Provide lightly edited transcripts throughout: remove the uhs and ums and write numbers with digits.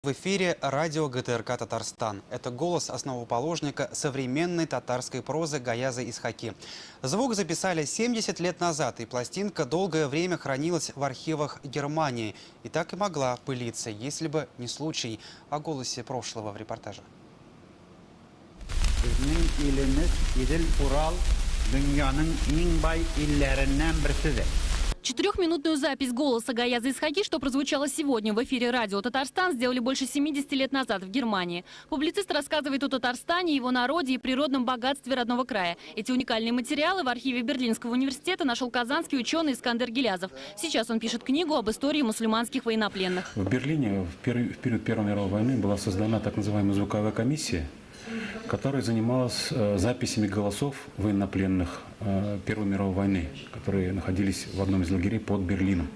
В эфире радио ГТРК «Татарстан». Это голос основоположника современной татарской прозы Гаяза Исхаки. Звук записали 70 лет назад, и пластинка долгое время хранилась в архивах Германии. И так и могла пылиться, если бы не случай. О голосе прошлого в репортаже. Четырехминутную запись голоса Гаяза Исхаки, что прозвучало сегодня в эфире радио «Татарстан», сделали больше 70 лет назад в Германии. Публицист рассказывает о Татарстане, его народе и природном богатстве родного края. Эти уникальные материалы в архиве Берлинского университета нашел казанский ученый Искандер Гилязов. Сейчас он пишет книгу об истории мусульманских военнопленных. В Берлине в период Первой мировой войны была создана так называемая звуковая комиссия, которая занималась записями голосов военнопленных Первой мировой войны, которые находились в одном из лагерей под Берлином.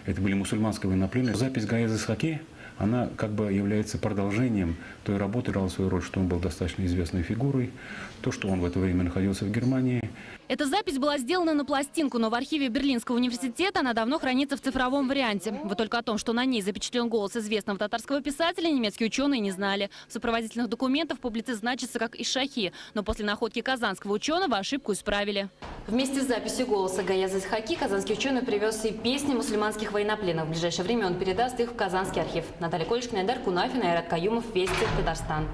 Это были мусульманские военнопленные. Запись Гаяза Исхаки, она как бы является продолжением той работы, играла свою роль, что он был достаточно известной фигурой, то, что он в это время находился в Германии. Эта запись была сделана на пластинку, но в архиве Берлинского университета она давно хранится в цифровом варианте. Вот только о том, что на ней запечатлен голос известного татарского писателя, немецкие ученые не знали. В сопроводительных документах публицист значится как Ишахи, но после находки казанского ученого ошибку исправили. Вместе с записью голоса Гаяза Исхаки казанский ученый привез и песни мусульманских военнопленных. В ближайшее время он передаст их в Казанский архив. Наталья Колешкина, Айдар Кунафин, Айрат Каюмов, Вести, Татарстан.